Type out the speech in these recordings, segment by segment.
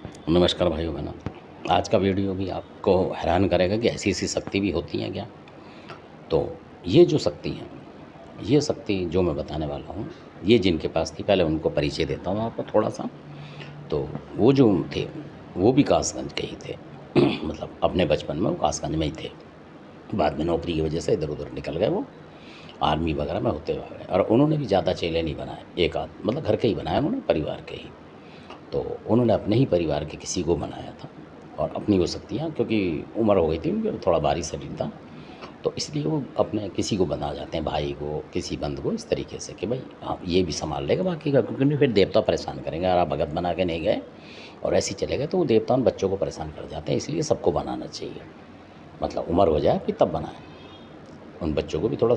नमस्कार भाइयों बहनों। आज का वीडियो भी आपको हैरान करेगा कि ऐसी-ऐसी शक्ति भी होती हैं क्या? तो ये जो शक्ति है, ये शक्ति जो मैं बताने वाला हूँ, ये जिनके पास थी पहले उनको परिचय देता हूँ आपको थोड़ा-सा। तो वो जो थे, वो भी कासगंज के ही थे। मतलब अपने बचपन में वो कासगंज में ही थे। बाद में नौकरी की वजह से इधर-उधर निकल गए वो, आर्मी वगैरह में होते हुए और उन्होंने भी ज़्यादा चेले नहीं बनाए, एक आध मतलब घर के ही बनाए उन्होंने, परिवार के ही। तो उन्होंने अपने ही परिवार के किसी को बनाया था और अपनी वो शक्तियाँ, क्योंकि उम्र हो गई थी उनकी और थोड़ा भारी शरीर था, तो इसलिए वो अपने किसी को बना जाते हैं, भाई को, किसी बंधु को, इस तरीके से कि भाई हाँ, ये भी सँभाल लेगा बाकी का, क्योंकि फिर देवता परेशान करेंगे। अगर आप भगत बना के नहीं गए और ऐसे ही चले गए तो वो देवता उन बच्चों को परेशान कर जाते हैं, इसलिए सबको बनाना चाहिए। मतलब उम्र हो जाए फिर तब बनाएँ। उन बच्चों को भी थोड़ा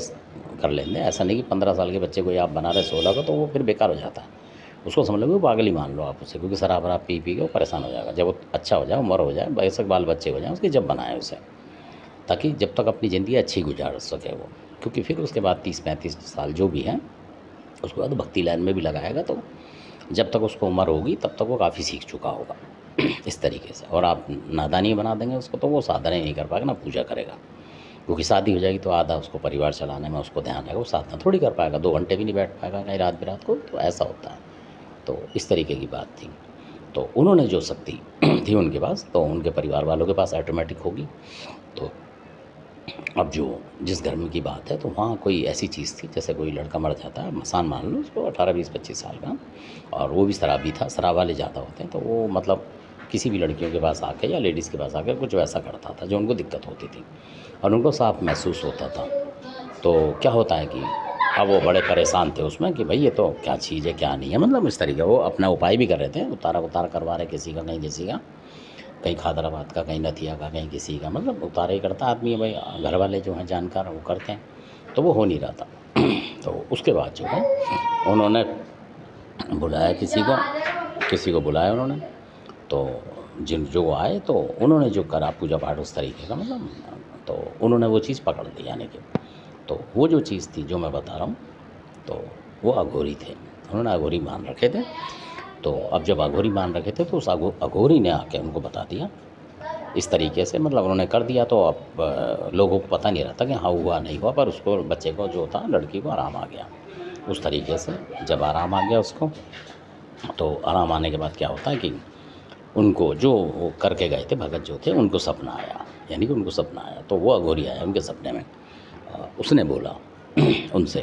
कर लेने दें, ऐसा नहीं कि 15 साल के बच्चे को ही आप बना रहे 16 का, तो वो फिर बेकार हो जाता है। उसको समझ लो कि वो पागल ही मान लो आप उसे, क्योंकि शराब-वराब पी-पी के वो परेशान हो जाएगा। जब वो अच्छा हो जाए, उम्र हो जाए, बेशक बाल बच्चे हो जाएँ उसके, जब बनाएँ उसे, ताकि जब तक अपनी ज़िंदगी अच्छी गुज़ार सके वो। क्योंकि फिर उसके बाद 30-35 साल जो भी हैं, उसके बाद भक्ति लाइन में भी लगाएगा, तो जब तक उसको उम्र होगी तब तक वो काफ़ी सीख चुका होगा। इस तरीके से। और आप नादानी बना देंगे उसको तो वो साधना ही नहीं कर पाएगा, ना पूजा करेगा। क्योंकि शादी हो जाएगी तो आधा उसको परिवार चलाने में उसको ध्यान रहेगा, वो साधना थोड़ी कर पाएगा, 2 घंटे भी नहीं बैठ पाएगा कहीं रात-बिरात को, तो ऐसा होता है। तो इस तरीके की बात थी। तो उन्होंने जो शक्ति थी उनके पास, तो उनके परिवार वालों के पास ऑटोमेटिक होगी। तो अब जो जिस घर में की बात है, तो वहाँ कोई ऐसी चीज़ थी, जैसे कोई लड़का मर जाता है, मसान मान लो उसको, 18, 20, 25 साल का, और वो भी शराबी था, शराब वाले ज़्यादा होते हैं, तो वो मतलब किसी भी लड़कियों के पास आके या लेडीज़ के पास आकर कुछ वैसा करता था जो उनको दिक्कत होती थी और उनको साफ महसूस होता था। तो क्या होता है कि अब वो बड़े परेशान थे उसमें कि भाई ये तो क्या चीज़ है, क्या नहीं है, मतलब इस तरीके वो अपना उपाय भी कर रहे थे, उतारा करवा रहे किसी का, कहीं किसी का, कहीं खादराबाद का, कहीं नथिया का, कहीं किसी का, मतलब उतारा ही करता आदमी है भाई, घर वाले जो हैं जानकार वो करते हैं, तो वो हो नहीं रहा था। तो उसके बाद जो है उन्होंने बुलाया किसी को बुलाया उन्होंने, तो जिन जो आए तो उन्होंने जो करा पूजा पाठ उस तरीके का, मतलब तो उन्होंने वो चीज़ पकड़ ली, यानी कि तो वो जो चीज़ थी जो मैं बता रहा हूँ, तो वो अघोरी थे। उन्होंने अघोरी मान रखे थे। तो अब जब अघोरी मान रखे थे तो उस अघोरी ने आके उनको बता दिया इस तरीके से, मतलब उन्होंने कर दिया। तो अब लोगों को पता नहीं रहता कि हाँ हुआ नहीं हुआ, पर उसको बच्चे को जो था, लड़की को आराम आ गया उस तरीके से। जब आराम आ गया उसको, तो आराम आने के बाद क्या होता है कि उनको जो वो करके गए थे भगत जो थे, उनको सपना आया, यानी कि उनको सपना आया, तो वो अघोरी आया उनके सपने में। उसने बोला उनसे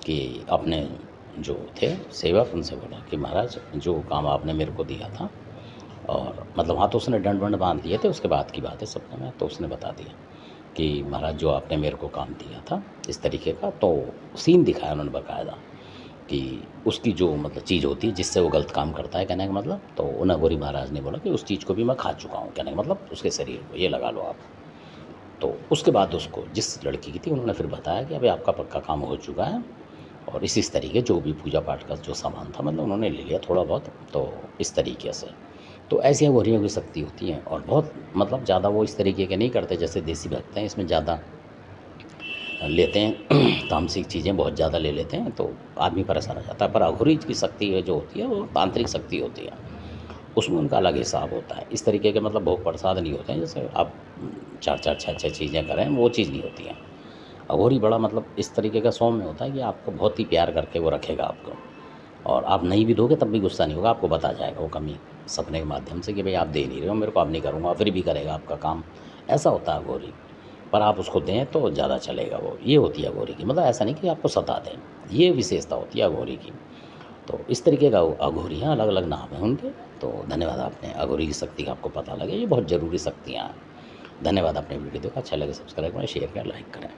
कि अपने जो थे सेवक, उनसे बोला कि महाराज जो काम आपने मेरे को दिया था, और मतलब हाँ, तो उसने दंड-वंड बाँध लिए थे, उसके बाद की बात है सपने में। तो उसने बता दिया कि महाराज जो आपने मेरे को काम दिया था इस तरीके का, तो सीन दिखाया उन्होंने बाकायदा कि उसकी जो मतलब चीज़ होती है जिससे वो गलत काम करता है, कहने का मतलब। तो उन अघोरी महाराज ने बोला कि उस चीज़ को भी मैं खा चुका हूँ, कहने का मतलब उसके शरीर को, ये लगा लो आप। तो उसके बाद उसको, जिस लड़की की थी, उन्होंने फिर बताया कि अभी आपका पक्का काम हो चुका है, और इस तरीके जो भी पूजा पाठ का जो सामान था, मतलब उन्होंने ले लिया थोड़ा बहुत, तो इस तरीके से। तो ऐसी अघोरियों की शक्ति होती है, और बहुत मतलब ज़्यादा वो इस तरीके के नहीं करते जैसे देसी भक्त हैं, इसमें ज़्यादा लेते हैं तामसिक चीज़ें बहुत ज़्यादा ले लेते हैं, तो आदमी परेशान हो जाता है। पर अघोरी की शक्ति है जो होती है, वो तांत्रिक शक्ति होती है, उसमें उनका अलग हिसाब होता है। इस तरीके के मतलब भोग प्रसाद नहीं होते हैं, जैसे आप 4-4, 6-6 चीज़ें करें, वो चीज़ नहीं होती हैं। अघोरी बड़ा मतलब इस तरीके का सौम्य होता है कि आपको बहुत ही प्यार करके वो रखेगा आपको, और आप नहीं भी दोगे तब भी गुस्सा नहीं होगा, आपको बता जाएगा वो कमी सपने के माध्यम से कि भाई आप दे नहीं रहे हो मेरे को, अब नहीं करूँगा, फिर भी करेगा आपका काम। ऐसा होता है अघोरी, पर आप उसको दें तो ज़्यादा चलेगा वो। ये होती है अघोरी की, मतलब ऐसा नहीं कि आपको सता दें, ये विशेषता होती है अघोरी की। तो इस तरीके का अघोरी हैं, अलग अलग नाम हैं उनके। तो धन्यवाद, आपने अघोरी की शक्ति का आपको पता लगे, ये बहुत ज़रूरी शक्तियाँ हैं। धन्यवाद, आपने वीडियो देखा, अच्छा लगे सब्सक्राइब करें, शेयर करें, लाइक करें।